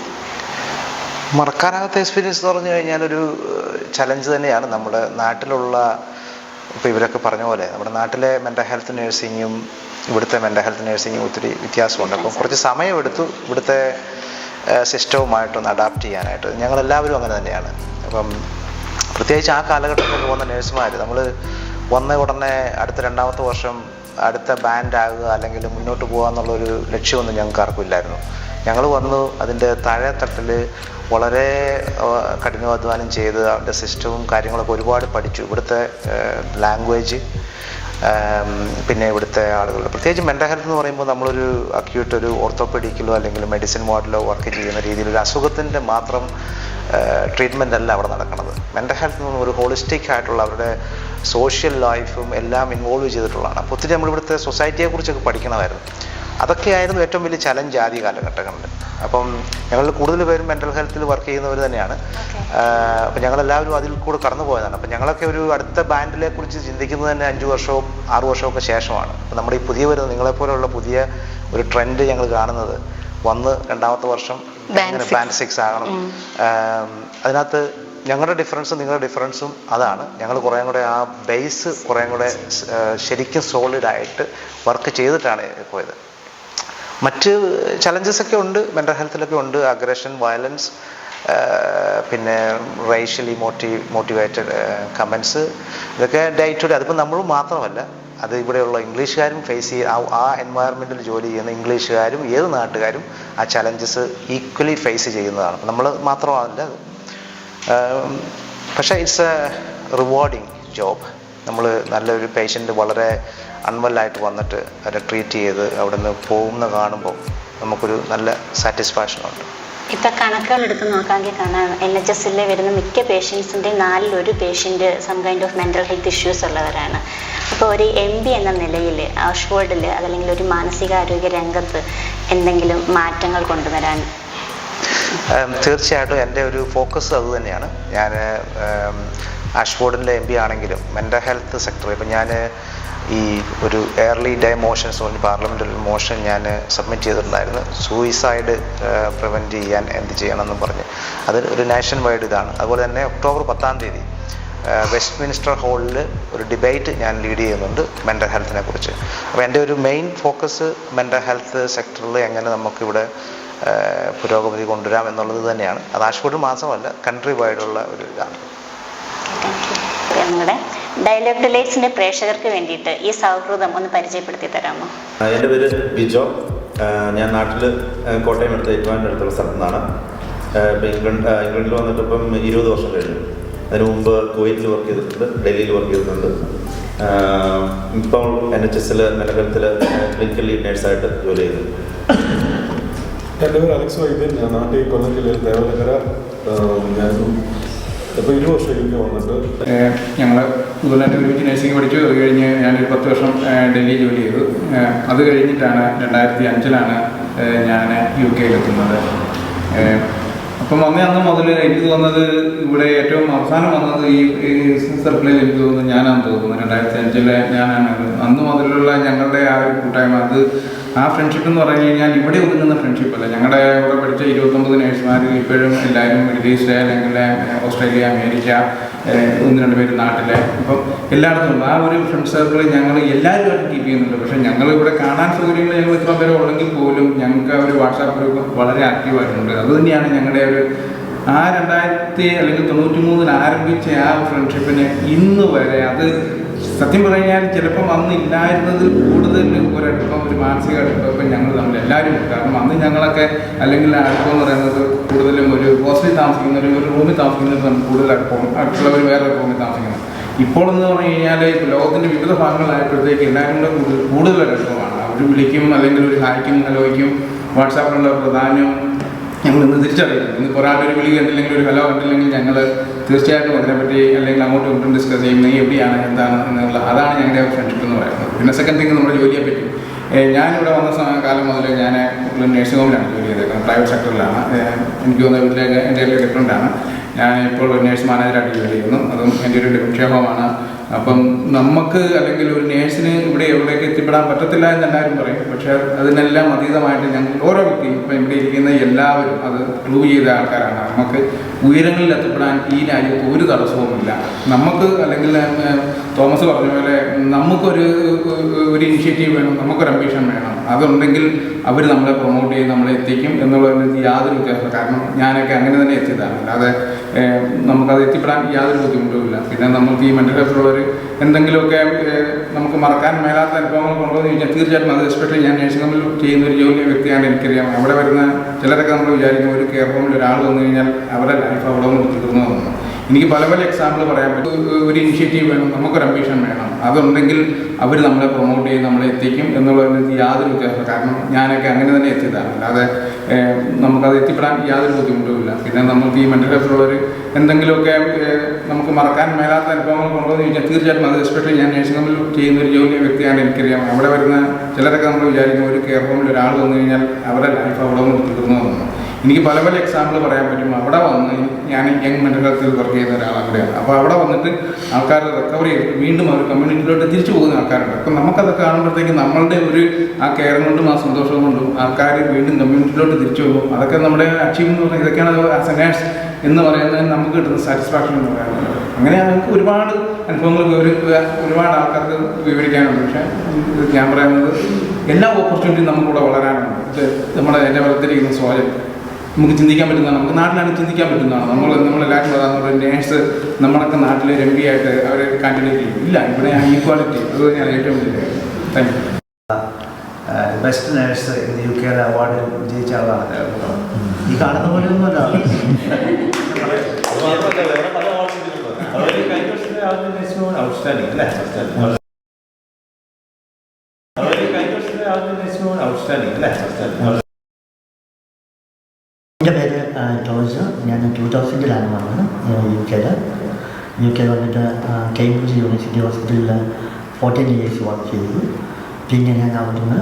മറക്കാനാവാത്ത എക്സ്പീരിയൻസ് എന്ന് പറഞ്ഞു കഴിഞ്ഞാൽ ഒരു ചലഞ്ച് തന്നെയാണ്. നമ്മുടെ നാട്ടിലുള്ള, ഇപ്പോൾ ഇവരൊക്കെ പറഞ്ഞ പോലെ നമ്മുടെ നാട്ടിലെ മെൻ്റൽ ഹെൽത്ത് നേഴ്സിങ്ങും ഇവിടുത്തെ മെൻ്റൽ ഹെൽത്ത് നേഴ്സിങ്ങും ഒത്തിരി വ്യത്യാസമുണ്ട്. അപ്പം കുറച്ച് സമയമെടുത്തു ഇവിടുത്തെ സിസ്റ്റവുമായിട്ടൊന്ന് അഡാപ്റ്റ് ചെയ്യാനായിട്ട്. ഞങ്ങളെല്ലാവരും അങ്ങനെ തന്നെയാണ്. അപ്പം പ്രത്യേകിച്ച് ആ കാലഘട്ടത്തിൽ പോകുന്ന നേഴ്സുമാർ, നമ്മൾ വന്ന ഉടനെ അടുത്ത 2ാമത്തെ വർഷം അടുത്ത ബാൻഡ് ആകുക അല്ലെങ്കിൽ മുന്നോട്ട് പോകുക എന്നുള്ളൊരു ലക്ഷ്യമൊന്നും ഞങ്ങൾക്ക് ആർക്കും ഇല്ലായിരുന്നു. ഞങ്ങൾ വന്നു അതിൻ്റെ താഴെത്തട്ടിൽ വളരെ കഠിനാധ്വാനം ചെയ്ത് അവരുടെ സിസ്റ്റവും കാര്യങ്ങളൊക്കെ ഒരുപാട് പഠിച്ചു. ഇവിടുത്തെ ലാംഗ്വേജ്, പിന്നെ ഇവിടുത്തെ ആളുകൾ, പ്രത്യേകിച്ച് മെൻ്റൽ ഹെൽത്ത് എന്ന് പറയുമ്പോൾ നമ്മളൊരു അക്യൂട്ട് ഒരു ഓർത്തോപെഡിക്കിലോ അല്ലെങ്കിൽ മെഡിസിൻ വാർഡിലോ വർക്ക് ചെയ്യുന്ന രീതിയിൽ ഒരു അസുഖത്തിൻ്റെ മാത്രം ട്രീറ്റ്മെൻ്റ് അല്ല അവിടെ നടക്കുന്നത്. മെൻ്റൽ ഹെൽത്ത് എന്ന് പറഞ്ഞാൽ ഒരു ഹോളിസ്റ്റിക് ആയിട്ടുള്ള അവരുടെ സോഷ്യൽ ലൈഫും എല്ലാം ഇൻവോൾവ് ചെയ്തിട്ടുള്ളതാണ്. അപ്പോൾ ഒത്തിരി നമ്മളിവിടുത്തെ സൊസൈറ്റിയെക്കുറിച്ചൊക്കെ പഠിക്കണമായിരുന്നു. അതൊക്കെയായിരുന്നു ഏറ്റവും വലിയ ചലഞ്ച് ആദ്യ കാലഘട്ടങ്ങളിൽ. അപ്പം ഞങ്ങൾ കൂടുതൽ പേരും മെൻ്റൽ ഹെൽത്തിൽ വർക്ക് ചെയ്യുന്നവർ തന്നെയാണ്. അപ്പം ഞങ്ങളെല്ലാവരും അതിൽ കൂടെ കടന്നു പോയതാണ്. അപ്പം ഞങ്ങളൊക്കെ ഒരു അടുത്ത ബാൻഡിനെ കുറിച്ച് ചിന്തിക്കുന്നത് തന്നെ 5 വർഷവും 6 വർഷമൊക്കെ ശേഷമാണ്. അപ്പം നമ്മുടെ ഈ പുതിയ വരുന്ന നിങ്ങളെപ്പോലുള്ള പുതിയ ഒരു ട്രെൻഡ് ഞങ്ങൾ കാണുന്നത് വന്ന് 2ാമത്തെ വർഷം ബാൻഡ് 6 ആകണം. അതിനകത്ത് ഞങ്ങളുടെ ഡിഫറൻസും നിങ്ങളുടെ ഡിഫറൻസും അതാണ്. ഞങ്ങൾ കുറേ കൂടെ ആ ബേസ് കുറേ കൂടെ ശരിക്കും സോളിഡായിട്ട് വർക്ക് ചെയ്തിട്ടാണ് പോയത്. മറ്റ് ചലഞ്ചസ് ഒക്കെ ഉണ്ട്, മെൻ്റൽ ഹെൽത്തിലൊക്കെ ഉണ്ട്. അഗ്രഷൻ, വയലൻസ്, പിന്നെ റേഷ്യലി മോട്ടിവേറ്റഡ് കമൻസ്, ഇതൊക്കെ ഡേ ടു ഡേ. അതിപ്പോൾ നമ്മൾ മാത്രമല്ല, അത് ഇവിടെയുള്ള ഇംഗ്ലീഷുകാരും ഫേസ് ചെയ്യുക, ആ എൻവയറമെൻറ്റിൽ ജോലി ചെയ്യുന്ന ഇംഗ്ലീഷുകാരും ഏത് നാട്ടുകാരും ആ ചലഞ്ചസ് ഈക്വലി ഫേസ് ചെയ്യുന്നതാണ്. നമ്മൾ മാത്രമല്ല അത്. പക്ഷേ ഇറ്റ്സ് എ റിവാർഡിങ് ജോബ്. നമ്മൾ നല്ലൊരു പേഷ്യൻ്റ് വളരെ അൺവെല്ലായിട്ട് വന്നിട്ട് അവരെ ട്രീറ്റ് ചെയ്ത് അവിടെ നിന്ന് പോകുന്ന കാണുമ്പോൾ നമുക്കൊരു നല്ല സാറ്റിസ്ഫാക്ഷനുണ്ട്. ഇപ്പം കണക്കുകൾ എടുത്ത് നോക്കാമെങ്കിൽ കാണാം, NHSൽ വരുന്ന മിക്ക പേഷ്യൻസിൻ്റെയും 4-ൽ 1 patient some kind of mental health issues ഉള്ളവരാണ്. അപ്പോൾ ഒരു MB എന്ന നിലയിൽ ഓക്സ്ഫോർഡിൽ അതല്ലെങ്കിൽ ഒരു മാനസികാരോഗ്യ രംഗത്ത് എന്തെങ്കിലും മാറ്റങ്ങൾ കൊണ്ടുവരാൻ? തീർച്ചയായിട്ടും എൻ്റെ ഒരു ഫോക്കസ് അത് തന്നെയാണ്. ഞാൻ ആഷ്ഫോർഡിൻ്റെ MB ആണെങ്കിലും മെൻ്റൽ ഹെൽത്ത് സെക്ടർ, ഇപ്പം ഞാൻ ഈ ഒരു എയർലി ഡേ മോഷൻസ് പറഞ്ഞ് പാർലമെൻ്റൽ മോഷൻ ഞാൻ സബ്മിറ്റ് ചെയ്തിട്ടുണ്ടായിരുന്നു. സൂയിസൈഡ് പ്രിവെൻറ്റ് ചെയ്യാൻ എന്ത് ചെയ്യണമെന്നും പറഞ്ഞ്. അത് ഒരു നാഷൻ വൈഡ് ഇതാണ്. അതുപോലെ തന്നെ ഒക്ടോബർ 10-ാം തീയതി വെസ്റ്റ് മിനിസ്റ്റർ ഹാളിൽ ഒരു ഡിബേറ്റ് ഞാൻ ലീഡ് ചെയ്യുന്നുണ്ട് മെൻ്റൽ ഹെൽത്തിനെ കുറിച്ച്. അപ്പോൾ എൻ്റെ ഒരു മെയിൻ ഫോക്കസ് മെൻ്റൽ ഹെൽത്ത് സെക്ടറിൽ എങ്ങനെ നമുക്കിവിടെ പുരോഗതി കൊണ്ടുവരാം എന്നുള്ളത് തന്നെയാണ്. അത് ആഷ്ഫോർഡ് മാത്രമല്ല, കൺട്രി വൈഡുള്ള ഒരു ഇതാണ്. നിങ്ങളുടെ ഡയലോഗ് ഡിലൈറ്റ്സിൻ്റെ പ്രേക്ഷകർക്ക് വേണ്ടിയിട്ട് ഈ സൗഹൃദം ഒന്ന് പരിചയപ്പെടുത്തി തരാമോ? എൻ്റെ പേര് ബിജോ. ഞാൻ നാട്ടിൽ കോട്ടയം അടുത്ത് ഏറ്റുമാനൂരിൻ്റെ അടുത്തുള്ള സ്ഥലത്തു നിന്നാണ്. ഇപ്പം ഇംഗ്ലണ്ടിൽ വന്നിട്ട് ഇപ്പം 20 വർഷം കഴിഞ്ഞു. അതിന് മുമ്പ് കുവൈറ്റിൽ വർക്ക് ചെയ്തിട്ടുണ്ട്, ഡൽഹിയിൽ വർക്ക് ചെയ്തിട്ടുണ്ട്. ഇപ്പോൾ NHSൽ മെൻ്റൽ ഹെൽത്തിൽ ക്ലിനിക്കൽ ലീഡ് നേഴ്സായിട്ട് ജോലി ചെയ്യുന്നു. എൻ്റെ പേര് അലക്സ് വൈദ്യൻ. ഞാൻ നാട്ടിൽ കൊല്ലം ജില്ലയിൽ ദേവനഗര. ഞാനും ഇപ്പോൾ 20 വർഷം എനിക്ക് വന്നിട്ട് ഞങ്ങൾ കൂടുതലായിട്ട് ഒരുമിച്ച് നഴ്സിംഗ് പഠിച്ചു. അത് കഴിഞ്ഞ് ഞാനൊരു 10 വർഷം ഡൽഹി ജോലി ചെയ്തു. അത് കഴിഞ്ഞിട്ടാണ് 2005-ലാണ് ഞാൻ UK-ലെത്തുന്നത്. അപ്പം അന്ന് മുതൽ എനിക്ക് തോന്നുന്നത് ഇവിടെ ഏറ്റവും അവസാനം വന്നത് ഈ സർക്കിളിൽ എനിക്ക് തോന്നുന്നത് ഞാനാണെന്ന് തോന്നുന്നു. 2005-ലെ ഞാനാണ്. അന്ന് മുതലുള്ള ഞങ്ങളുടെ ആ ഒരു കൂട്ടായ്മ, അത് ആ ഫ്രണ്ട്ഷിപ്പ് എന്ന് പറഞ്ഞു കഴിഞ്ഞാൽ ഇവിടെ ഒതുങ്ങുന്ന ഫ്രണ്ട്ഷിപ്പല്ല. ഞങ്ങളുടെ ഇവിടെ പഠിച്ച 29 നേഴ്സുമാരിൽ ഇപ്പോഴും എല്ലാവരും വിദേശ അല്ലെങ്കിൽ ഓസ്ട്രേലിയ, അമേരിക്ക, 1-2 പേര് നാട്ടിലെ, അപ്പം എല്ലായിടത്തും ആ ഒരു ഫ്രണ്ട് സർക്കിൾ ഞങ്ങൾ എല്ലാവരുമായിട്ട് കീപ്പ് ചെയ്യുന്നുണ്ട്. പക്ഷേ ഞങ്ങൾ ഇവിടെ കാണാൻ സൗകര്യങ്ങൾ ഞങ്ങൾ ഇത്ര പേരെ ഉള്ളെങ്കിൽ പോലും ഞങ്ങൾക്ക് ആ ഒരു വാട്സാപ്പ് ഗ്രൂപ്പ് വളരെ ആക്റ്റീവായിട്ടുണ്ട്. അതുതന്നെയാണ് ഞങ്ങളുടെ ഒരു ആ 2000 അല്ലെങ്കിൽ 93-ൽ ആരംഭിച്ച ആ ഫ്രണ്ട്ഷിപ്പിന് ഇന്ന് വരെ, അത് സത്യം പറഞ്ഞാൽ ചിലപ്പം അന്ന് ഇല്ലായിരുന്നതിൽ കൂടുതൽ ഒരടുപ്പം, ഒരു മാനസിക അടുപ്പം ഞങ്ങൾ തമ്മിൽ എല്ലാവരും. കാരണം അന്ന് ഞങ്ങളൊക്കെ അല്ലെങ്കിൽ അടുപ്പം എന്ന് പറയുന്നത് കൂടുതലും ഒരു ഹോസ്റ്റലിൽ താമസിക്കുന്ന ഒരു റൂമിൽ താമസിക്കുന്നത് നമുക്ക് കൂടുതൽ അടുപ്പമുള്ളവർ വേറെ റൂമിൽ താമസിക്കുന്നത്. ഇപ്പോഴെന്ന് പറഞ്ഞു കഴിഞ്ഞാൽ ലോകത്തിൻ്റെ വിവിധ ഭാഗങ്ങളായപ്പോഴത്തേക്ക് എല്ലാവരും കൂടെ കൂടുതൽ അടുപ്പമാണ്. അവർ വിളിക്കും, അല്ലെങ്കിൽ ഒരു ഹായ്ക്കും ഹലോയ്ക്കും വാട്സാപ്പിലുള്ള പ്രാധാന്യം ഞങ്ങൾ ഇന്ന് തിരിച്ചറിയുന്നത്. ഇന്ന് ഒരാളുടെ ഒരു വിളി കണ്ടില്ലെങ്കിൽ, ഒരു ഹലോ കണ്ടില്ലെങ്കിൽ ഞങ്ങൾ തീർച്ചയായിട്ടും അതിനെപ്പറ്റി അല്ലെങ്കിൽ അങ്ങോട്ടും ഇങ്ങോട്ടും ഡിസ്കസ് ചെയ്യും, നീ എവിടെയാണ്, എന്താണ് എന്നുള്ള. അതാണ് ഞങ്ങളുടെ ഫ്രണ്ട്ഷിപ്പ് എന്ന് പറയുന്നത്. പിന്നെ സെക്കൻഡ് തിങ് നമ്മുടെ ജോലിയെ പറ്റി. ഞാനിവിടെ വന്ന കാലം മുതൽ ഞാൻ നഴ്സിംഗ് ഹോമിലാണ് ജോലി ചെയ്തേക്കുന്നത്, പ്രൈവറ്റ് സെക്ടറിലാണ്. എനിക്ക് തോന്നുന്നത് വീട്ടിലേക്ക് എൻ്റെ ഡിഫറൻ്റാണ്. ഞാൻ ഇപ്പോൾ ഒരു നേഴ്സ് മാനേജറായിട്ട് ജോലി ചെയ്യുന്നു. അതും എൻ്റെ ഒരു നിക്ഷേപമാണ്. അപ്പം നമുക്ക് അല്ലെങ്കിൽ ഒരു നേഴ്സിന് ഇവിടെ എവിടേക്ക് എത്തിപ്പെടാൻ പറ്റത്തില്ല എന്ന് എല്ലാവരും പറയും. പക്ഷേ അതിനെല്ലാം അതീതമായിട്ട് ഞങ്ങൾ ഓരോ വ്യക്തിയും, ഇപ്പം ഇവിടെ ഇരിക്കുന്ന എല്ലാവരും അത് പ്രൂവ് ചെയ്ത ആൾക്കാരാണ്. നമുക്ക് ഉയരങ്ങളിൽ എത്തിപ്പെടാൻ ഈ രാജ്യത്ത് ഒരു തടസ്സവുമില്ല. നമുക്ക് അല്ലെങ്കിൽ തോമസ് പറഞ്ഞ പോലെ നമുക്കൊരു ഇനിഷ്യേറ്റീവ് വേണം, നമുക്കൊരു അംബിഷൻ വേണം. അതുണ്ടെങ്കിൽ അവർ നമ്മളെ പ്രൊമോട്ട് ചെയ്ത് നമ്മളെ എത്തിക്കും എന്നുള്ളതിന് യാതൊരു വ്യത്യാസമില്ല. കാരണം ഞാനൊക്കെ അങ്ങനെ തന്നെ എത്തിയതാണ്. അല്ലാതെ നമുക്കത് എത്തിപ്പെടാൻ യാതൊരു ബുദ്ധിമുട്ടുമില്ല. പിന്നെ നമുക്ക് ഈ മെൻ്റൽ ഹെൽത്തുള്ളവർ എന്തെങ്കിലുമൊക്കെ നമുക്ക് മറക്കാൻ മേലാത്ത അനുഭവങ്ങൾ കൊണ്ടുവന്ന് ചോദിച്ചാൽ തീർച്ചയായിട്ടും അത്, എസ്പെഷ്യലി ഞാൻ നഴ്സിംഗ് ഹോമിൽ ചെയ്യുന്ന ഒരു ജോലി വ്യക്തിയാണ്, എനിക്കറിയാം. അവിടെ വരുന്ന ചിലരൊക്കെ നമ്മൾ വിചാരിക്കും ഒരു കെയർ ഹോമിൽ ഒരാൾ വന്നു കഴിഞ്ഞാൽ അവരുടെ ലൈഫ് അവിടെ കൊണ്ട് തീർന്നു. എനിക്ക് പല പല എക്സാമ്പിൾ പറയാൻ പറ്റും. ഒരു ഇനിഷ്യേറ്റീവ് വേണം, നമുക്കൊരു അംബിഷൻ വേണം, അതുണ്ടെങ്കിൽ അവർ നമ്മളെ പ്രൊമോട്ട് ചെയ്ത് നമ്മളെ എത്തിക്കും എന്നുള്ളതിന് യാതൊരു വ്യത്യാസമില്ല. കാരണം ഞാനൊക്കെ അങ്ങനെ തന്നെ എത്തിയതാണ്, അല്ലാതെ നമുക്കത് എത്തിപ്പെടാൻ യാതൊരു ബുദ്ധിമുട്ടുമില്ല. പിന്നെ നമുക്ക് ഈ മെൻ്റൽ ഹെൽത്തിലുള്ളവർ എന്തെങ്കിലുമൊക്കെ നമുക്ക് മറക്കാൻ മേലാത്ത അനുഭവങ്ങൾ കൊണ്ടുവന്ന് ചോദിച്ചാൽ തീർച്ചയായിട്ടും അത് എസ്പെഷ്യലി ഞാൻ നഴ്സിംഗ് ഹോമിൽ ചെയ്യുന്ന ഒരു ജോലി വ്യക്തിയാണ്. എനിക്കറിയാം അവിടെ വരുന്ന ചിലരൊക്കെ നമ്മൾ വിചാരിക്കും ഒരു കെയർ ഹോമിൽ ഒരാൾ വന്നു കഴിഞ്ഞാൽ അവരുടെ ലൈഫ് അവിടെ ഒന്ന് തീർന്നതെന്ന്. എനിക്ക് പല പല എക്സാമ്പിൾ പറയാൻ പറ്റും. അവിടെ വന്ന് ഞാൻ യങ് മെൻ്റൽ ഹെൽത്തിൽ വർക്ക് ചെയ്യുന്ന ഒരാൾ അവിടെയാണ്. അപ്പോൾ അവിടെ വന്നിട്ട് ആൾക്കാർ റിക്കവറി ചെയ്തിട്ട് വീണ്ടും അവർ കമ്മ്യൂണിറ്റിയിലോട്ട് തിരിച്ചു പോകുന്ന ആൾക്കാരുണ്ട്. അപ്പം നമുക്കതൊക്കെ കാണുമ്പോഴത്തേക്ക് നമ്മളുടെ ഒരു ആ കെയർ കൊണ്ടും ആ സന്തോഷം കൊണ്ടും ആൾക്കാർ വീണ്ടും കമ്മ്യൂണിറ്റിയിലോട്ട് തിരിച്ചു പോകും. അതൊക്കെ നമ്മുടെ അച്ചീവ്മെന്റ് എന്ന് പറഞ്ഞാൽ ഇതൊക്കെയാണ് ആസ് എ നേഴ്സ് എന്ന് പറയുന്നത് നമുക്ക് കിട്ടുന്ന സാറ്റിസ്ഫാക്ഷൻ എന്ന് പറയുന്നത്. അങ്ങനെ ഞങ്ങൾക്ക് ഒരുപാട് അനുഭവങ്ങൾ ഒരുപാട് ആൾക്കാർക്ക് വിവരിക്കാനുണ്ട്. പക്ഷേ ഞാൻ പറയുന്നത് എല്ലാ ഓപ്പർച്യൂണിറ്റിയും നമുക്കിവിടെ വളരാനുണ്ട്. ഇത് നമ്മുടെ എൻ്റെ വളർത്തിരിക്കുന്ന സോജൻ നമുക്ക് ചിന്തിക്കാൻ പറ്റുന്നതാണ്, നമുക്ക് നാട്ടിലാണ് ചിന്തിക്കാൻ പറ്റുന്നതാണ്. നമ്മളെല്ലാവരും പറയാറുണ്ട് നേഴ്സ് നമ്മളൊക്കെ നാട്ടിലെ ഒരു MP ആയിട്ട് അവർ കാൻഡിഡേറ്റ് ചെയ്യും. ഇല്ല, ഇവിടെ ഈക്വാലിറ്റി, അത് ഞാൻ ഏറ്റവും വലിയ thank you. Best nurse in UK award വിജയിച്ച ആളാണ്. ഈ കാണുന്ന പോലെ ഒന്നുമല്ല. ഔട്ട്സ്റ്റാൻഡിങ് അല്ലേ? ഔട്ട്സ്റ്റാൻഡിങ് അല്ലേ? എൻ്റെ പേര് ജോർജ്. ഞാൻ 2000-ലാണ് വന്നത് UK വന്നിട്ട് കേംബ്രിഡ്ജ് യൂണിവേഴ്സിറ്റി ഹോസ്പിറ്റലിൽ 14 years വർക്ക് ചെയ്തു. പിന്നെ ഞാൻ അവിടുന്ന്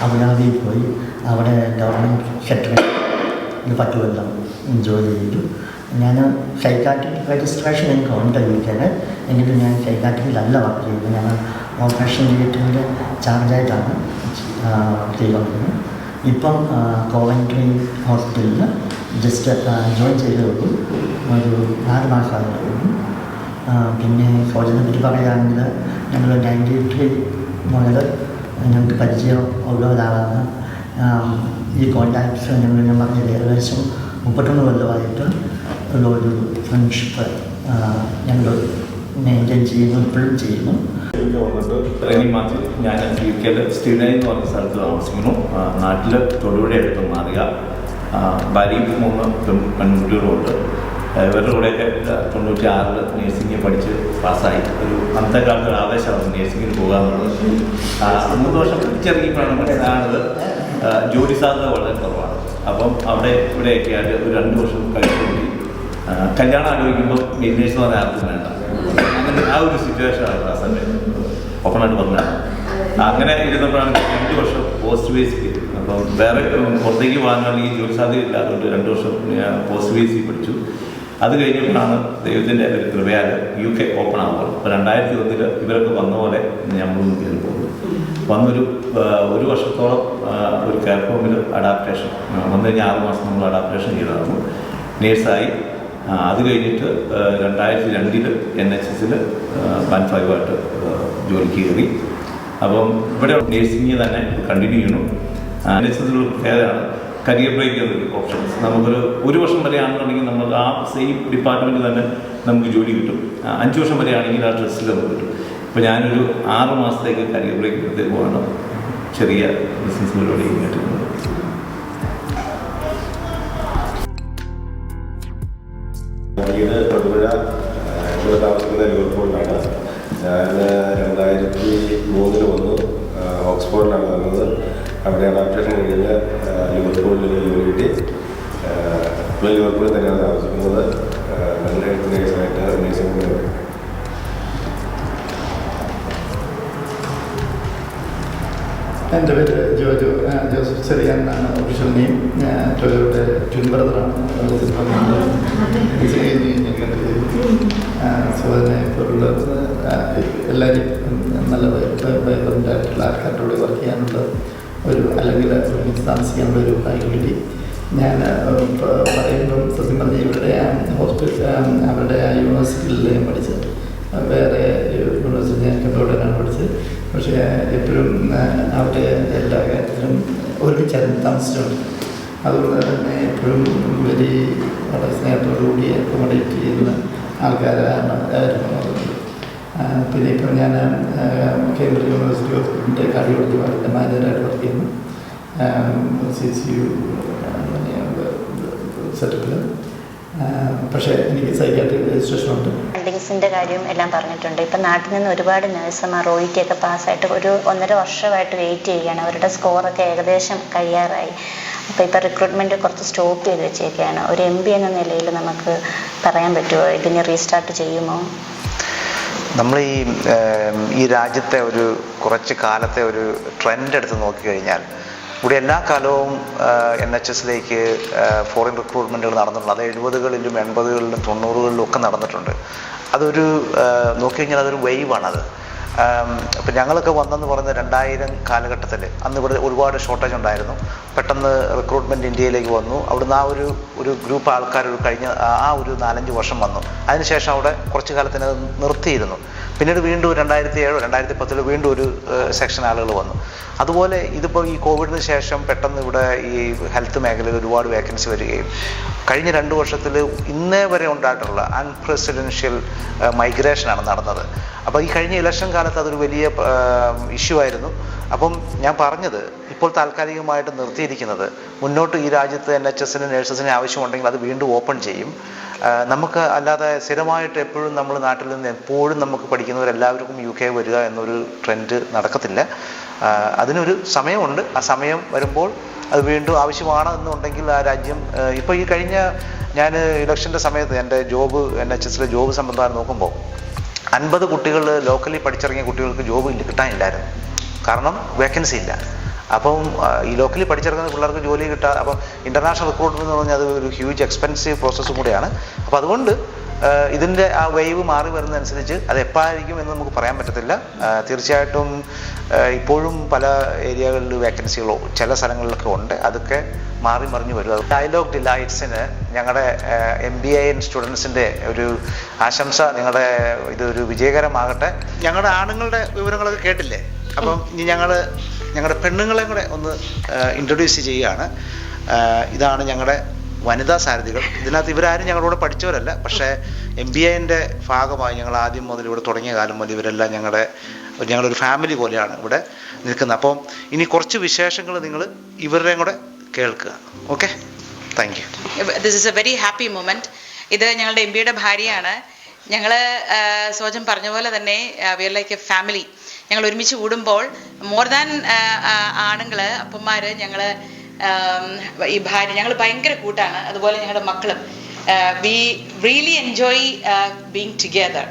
അബുദാബിയിൽ പോയി അവിടെ ഗവൺമെൻറ് സെക്രട്ടറി 10 കൊല്ലം ജോലി ചെയ്തു. ഞാൻ സൈക്കാട്രിക് രജിസ്ട്രേഷൻ എനിക്കുണ്ട് UK. എങ്കിലും ഞാൻ സൈക്കാട്രിക്കിലല്ല വർക്ക് ചെയ്തത്. ഞാൻ ഓപ്പറേഷൻ തിയേറ്ററിൻ്റെ ചാർജായിട്ടാണ് ചെയ്തുകൊണ്ടിരുന്നത്. ഇപ്പം കോവൻട്രി ഹോസ്പിറ്റലിൽ ജസ്റ്റ് ജോയിൻ ചെയ്തേക്കും, ഒരു 4 മാസമായിരുന്നു. പിന്നെ സോജനെ പറ്റി പറയുകയാണെങ്കിൽ ഞങ്ങൾ 93 മുതൽ ഞങ്ങൾക്ക് പരിചയം ഉള്ള ഒരാളാണ്. ഈ കോൺടാക്ട്സ് ഞാൻ പറഞ്ഞത് ഏകദേശം 31 കൊല്ലമായിട്ട് ഉള്ള ഒരു ഫ്രണ്ട്ഷിപ്പ് ഞങ്ങൾ മെയിൻറ്റെയിൻ ചെയ്യുന്നു, ഇപ്പോഴും ചെയ്യുന്നു. ഞാൻ UK സ്റ്റീഡൻ എന്ന് പറഞ്ഞ സ്ഥലത്ത് താമസിക്കുന്നു. നാട്ടിൽ തൊടുപുഴ അടുത്ത് മാറുക. ഭാര്യയും 3 പെൺകുട്ടികളുമുണ്ട്. ഇവരുടെ കൂടെയൊക്കെ 96 നേഴ്സിംഗ് പഠിച്ച് പാസ്സായി. ഒരു അന്നത്തെ കാലത്ത് ഒരു ആവേശമാണ് നേഴ്സിങ്ങിന് പോകുക എന്നുള്ളത്. 3 വർഷം പഠിച്ചിറങ്ങിയപ്പോഴാണ് മനസ്സിലാകുന്നത് ജോലി സാധ്യത വളരെ കുറവാണ്. അപ്പം അവിടെ ഇവിടെയൊക്കെ ആയിട്ട് ഒരു 2 വർഷം കഴിച്ചുകൂടി കല്യാണം ആലോചിക്കുമ്പോൾ ബിസിനസ് പറഞ്ഞാൽ ആർക്കും വേണ്ട. അങ്ങനെ ആ ഒരു സിറ്റുവേഷനാണ് ആ സമയത്ത് ഓപ്പണായിട്ട് പറഞ്ഞത്. അങ്ങനെ ഇരുന്നപ്പോഴാണ് 2 വർഷം പോസ്റ്റ് ബേസിക്. അപ്പം വേറെ പുറത്തേക്ക് പോകാനാണെങ്കിൽ ജോലി സാധ്യത ഇല്ലാത്തതുകൊണ്ട് 2 വർഷം പോസ്റ്റ് ബേസിക് പഠിച്ചു. അത് കഴിഞ്ഞപ്പോഴാണ് ദൈവത്തിൻ്റെ ഒരു കൃപയാൽ UK ഓപ്പൺ ആവുന്നത്. അപ്പോൾ 2001 ഇവരൊക്കെ വന്ന പോലെ നമ്മളും കയറി പോകുന്നു. വന്നൊരു 1 വർഷത്തോളം ഒരു കെയർ ഹോമിൽ അഡാപ്റ്റേഷൻ വന്നു കഴിഞ്ഞാൽ 6 മാസം നമ്മൾ അഡാപ്റ്റേഷൻ ചെയ്തതാണ്. നേഴ്സായി. അത് കഴിഞ്ഞിട്ട് 2002 NHS Band 5 ആയിട്ട് ജോലിക്ക് കയറി. അപ്പം ഇവിടെ നേഴ്സിംഗ് തന്നെ കണ്ടിന്യൂ ചെയ്യണം. NHS പ്രത്യേകതയാണ് കരിയർ ബ്രേക്ക് എന്നൊരു ഓപ്ഷൻസ്. നമുക്കൊരു 1 വർഷം വരെയാണെന്നുണ്ടെങ്കിൽ നമ്മൾ ആ സെയിം ഡിപ്പാർട്ട്മെൻറ്റ് തന്നെ നമുക്ക് ജോലി കിട്ടും. 5 വർഷം വരെയാണെങ്കിൽ ആ ട്രസ്റ്റിൽ നമുക്ക് കിട്ടും. ഇപ്പോൾ ഞാനൊരു 6 മാസത്തേക്ക് കരിയർ ബ്രേക്ക് എടുത്തേക്ക് പോകണം. ചെറിയ ബിസിനസ് പരിപാടി കിട്ടുന്നത്. വീട് തൊടുപുഴ, ഇവിടെ താമസിക്കുന്ന ലിവർപൂളിലാണ്. ഞാൻ 2003 വന്നു. ഓക്സ്ഫോർഡിലാണ് വന്നത്. അവിടെ അഡാപ്റ്റേഷൻ കഴിഞ്ഞ് ലിവർപൂളിൽ ജോലി കിട്ടി. ഇപ്പോൾ ലിവർപൂളിൽ തന്നെയാണ് താമസിക്കുന്നത്. നല്ല നേഴ്സായിട്ട് നേഴ്സിംഗ്. എൻ്റെ പേര് ജോസഫ് ചെറിയാൻ എന്നാണ് ഒഫീഷ്യൽ നെയിം. ഞാൻ ടോയോയുടെ ട്വിൻ ബ്രദറാണ്. സോ അതിനെ പോലുള്ള എല്ലാവരും നല്ല വൈബ്രൻ്റായിട്ടുള്ള ആൾക്കാരോട് വർക്ക് ചെയ്യാനുള്ള ഒരു അല്ലെങ്കിൽ താമസിക്കാനുള്ള ഒരു ഫാക്കൽറ്റി ഞാൻ പറയുമ്പം സത്യം പറഞ്ഞാൽ ഇവരുടെ അവരുടെ ആ യൂണിവേഴ്സിറ്റിയിൽ ഞാൻ പഠിച്ചത്. വേറെ യൂണിവേഴ്സിറ്റി ഞാൻ കണ്ടോടാണ് പഠിച്ചത്. പക്ഷേ എപ്പോഴും അവിടെ എല്ലാ കാര്യത്തിലും ഒരുമിച്ചായിരുന്നു താമസിച്ചുകൊണ്ട്. അതുകൊണ്ട് തന്നെ എപ്പോഴും വളരെ സ്നേഹത്തോടുകൂടി അക്കോമഡേറ്റ് ചെയ്യുന്ന ആൾക്കാരാണ്. പിന്നെ ഇപ്പം ഞാൻ കേംബ്രിഡ്ജ് യൂണിവേഴ്സിറ്റി ഹോസ്പിറ്റലിൻ്റെ കാർഡിയോളജി ഡിപ്പാർട്ട്മെൻറ്റ് മാനേജറായിട്ട് വർക്ക് ചെയ്യുന്നു. CCU സെറ്റപ്പിൽ. പക്ഷേ എനിക്ക് സൈക്കാട്രിക് രജിസ്ട്രേഷൻ ഉണ്ട്. ഫണ്ടിങ്സിൻ്റെ കാര്യം എല്ലാം പറഞ്ഞിട്ടുണ്ട്. ഇപ്പം നാട്ടിൽ നിന്ന് ഒരുപാട് നഴ്സുമാർ OET ഒക്കെ പാസ്സായിട്ട് ഒരു 1.5 വർഷമായിട്ട് വെയിറ്റ് ചെയ്യുകയാണ്. അവരുടെ സ്കോറൊക്കെ ഏകദേശം കഴിയാറായി. അപ്പോൾ ഇപ്പോൾ റിക്രൂട്ട്മെൻറ്റ് കുറച്ച് സ്റ്റോപ്പ് ചെയ്ത് വെച്ചേക്കുകയാണ്. ഒരു MB എന്ന നിലയിൽ നമുക്ക് പറയാൻ പറ്റുമോ ഇതിനെ റീസ്റ്റാർട്ട് ചെയ്യുമോ? നമ്മൾ ഈ രാജ്യത്തെ കുറച്ച് കാലത്തെ ഒരു ട്രെൻഡ് എടുത്ത് നോക്കിക്കഴിഞ്ഞാൽ ഇവിടെ എല്ലാ കാലവും NHSലേക്ക് ഫോറിൻ റിക്രൂട്ട്മെൻറ്റുകൾ നടന്നിട്ടുണ്ട്. അത് 70കളിലും 80കളിലും 90കളിലും ഒക്കെ നടന്നിട്ടുണ്ട്. നോക്കിക്കഴിഞ്ഞാൽ അതൊരു വെയ്വാണത്. ഇപ്പം ഞങ്ങളൊക്കെ വന്നെന്ന് പറയുന്നത് 2000 കാലഘട്ടത്തിൽ അന്ന് ഇവിടെ ഒരുപാട് ഷോർട്ടേജ് ഉണ്ടായിരുന്നു. പെട്ടെന്ന് റിക്രൂട്ട്മെൻറ്റ് ഇന്ത്യയിലേക്ക് വന്നു. അവിടുന്ന് ഒരു ഗ്രൂപ്പ് ആൾക്കാർ കഴിഞ്ഞ 4-5 വർഷം വന്നു. അതിനുശേഷം അവിടെ കുറച്ച് കാലത്തിന് നിർത്തിയിരുന്നു. പിന്നീട് വീണ്ടും 2007 2010 വീണ്ടും ഒരു സെക്ഷൻ ആളുകൾ വന്നു. അതുപോലെ ഇതിപ്പോൾ ഈ കോവിഡിന് ശേഷം പെട്ടെന്ന് ഇവിടെ ഈ ഹെൽത്ത് മേഖലയിൽ ഒരുപാട് വേക്കൻസി വരികയും കഴിഞ്ഞ 2 വർഷത്തിൽ ഇന്നേ വരെ ഉണ്ടായിട്ടുള്ള അൺപ്രസിഡൻഷ്യൽ മൈഗ്രേഷനാണ് നടന്നത്. അപ്പോൾ ഈ കഴിഞ്ഞ ഇലക്ഷൻ കാലത്ത് അതൊരു വലിയ ഇഷ്യൂ ആയിരുന്നു. അപ്പം ഞാൻ പറഞ്ഞത് ഇപ്പോൾ താൽക്കാലികമായിട്ട് നിർത്തിയിരിക്കുന്നത് മുന്നോട്ട് ഈ രാജ്യത്ത് NHSന് നഴ്സസിന് ആവശ്യമുണ്ടെങ്കിൽ അത് വീണ്ടും ഓപ്പൺ ചെയ്യും. നമുക്ക് അല്ലാതെ സ്ഥിരമായിട്ട് എപ്പോഴും നമ്മൾ നാട്ടിൽ നിന്ന് എപ്പോഴും നമുക്ക് പഠിക്കുന്നവരെല്ലാവർക്കും UK വരിക എന്നൊരു ട്രെൻഡ് നടക്കത്തില്ല. അതിനൊരു സമയമുണ്ട്. ആ സമയം വരുമ്പോൾ അത് വീണ്ടും ആവശ്യമാണ് എന്നുണ്ടെങ്കിൽ ആ രാജ്യം ഇപ്പോൾ ഈ കഴിഞ്ഞ ഞാൻ ഇലക്ഷൻ്റെ സമയത്ത് എൻ്റെ NHSലെ ജോബ് സംബന്ധമായി നോക്കുമ്പോൾ 50 കുട്ടികൾ ലോക്കലി പഠിച്ചിറങ്ങിയ കുട്ടികൾക്ക് ജോബ് കിട്ടാനില്ലായിരുന്നു. കാരണം വേക്കൻസി ഇല്ല. അപ്പം ഈ ലോക്കലി പഠിച്ചിറങ്ങുന്ന പിള്ളേർക്ക് ജോലി കിട്ടാതെ അപ്പം ഇൻ്റർനാഷണൽ റിക്രൂട്ട്മെൻറ്റ് എന്ന് പറഞ്ഞാൽ അത് ഒരു ഹ്യൂജ് എക്സ്പെൻസീവ് പ്രോസസ്സും കൂടെയാണ്. അപ്പോൾ അതുകൊണ്ട് ഇതിൻ്റെ ആ വേവ് മാറി വരുന്നതനുസരിച്ച് അത് എപ്പോഴായിരിക്കും എന്ന് നമുക്ക് പറയാൻ പറ്റത്തില്ല. തീർച്ചയായിട്ടും ഇപ്പോഴും പല ഏരിയകളിൽ വേക്കൻസികളോ ചില സ്ഥലങ്ങളിലൊക്കെ ഉണ്ട്. അതൊക്കെ മാറി മറിഞ്ഞു വരും. ഡയലോഗ് ഡിലൈറ്റ്സിന് ഞങ്ങളുടെ MBIN സ്റ്റുഡൻസിൻ്റെ ഒരു ആശംസ. നിങ്ങളുടെ ഇതൊരു വിജയകരമാകട്ടെ. ഞങ്ങളുടെ ആണുങ്ങളുടെ വിവരങ്ങളൊക്കെ കേട്ടില്ലേ? അപ്പം ഇനി ഞങ്ങളുടെ പെണ്ണുങ്ങളെ കൂടെ ഒന്ന് ഇൻട്രൊഡ്യൂസ് ചെയ്യുകയാണ്. ഇതാണ് ഞങ്ങളുടെ വനിതാ സാരഥികൾ. ഇതിനകത്ത് ഇവരാരും ഞങ്ങളോട് പഠിച്ചവരല്ല. പക്ഷേ MBIൻ്റെ ഭാഗമായി ഞങ്ങൾ ആദ്യം മുതൽ ഇവിടെ തുടങ്ങിയ കാലം മുതൽ ഇവരെല്ലാം ഞങ്ങളൊരു ഫാമിലി പോലെയാണ് ഇവിടെ നിൽക്കുന്നത്. അപ്പം ഇനി കുറച്ച് വിശേഷങ്ങൾ നിങ്ങൾ ഇവരുടെയും കൂടെ കേൾക്കുക. Okay, thank you. This is a very happy moment. ഇത് ഞങ്ങളുടെ MBയുടെ ഭാര്യയാണ്. ഞങ്ങൾ സോജൻ പറഞ്ഞ പോലെ തന്നെ we are like a family. ഞങ്ങൾ ഒരുമിച്ച് കൂടുമ്പോൾ മോർ ദാൻ ആണുങ്ങൾ അപ്പന്മാർ ഞങ്ങൾ ഈ ഭാര്യ ഞങ്ങൾ ഭയങ്കര കൂട്ടാണ്. അതുപോലെ ഞങ്ങളുടെ മക്കളും V really enjoy being together.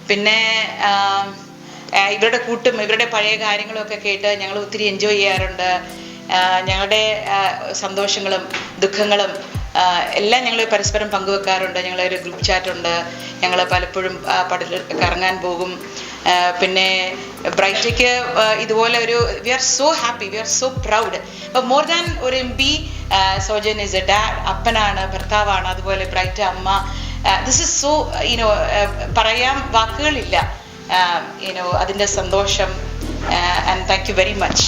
പിന്നെ ഇവരുടെ കൂട്ടും ഇവരുടെ പഴയ കാര്യങ്ങളും ഒക്കെ കേട്ട് ഞങ്ങൾ ഒത്തിരി എൻജോയ് ചെയ്യാറുണ്ട്. ഞങ്ങളുടെ സന്തോഷങ്ങളും ദുഃഖങ്ങളും എല്ലാം ഞങ്ങൾ പരസ്പരം പങ്കുവെക്കാറുണ്ട്. ഞങ്ങളൊരു ഗ്രൂപ്പ് ചാറ്റുണ്ട്. ഞങ്ങൾ പലപ്പോഴും കറങ്ങാൻ പോകും. പിന്നെ ബ്രൈറ്റയ്ക്ക് ഇതുപോലെ we are so happy, we are so proud. അപ്പോൾ മോർ ദാൻ ഒരു MB, Sojan is a dad, അപ്പനാണ്, ഭർത്താവാണ്. അതുപോലെ ബ്രൈറ്റ് അമ്മ. ദിസ് ഇസ് സോ പറയാൻ വാക്കുകളില്ല അതിൻ്റെ സന്തോഷം. And thank you very much.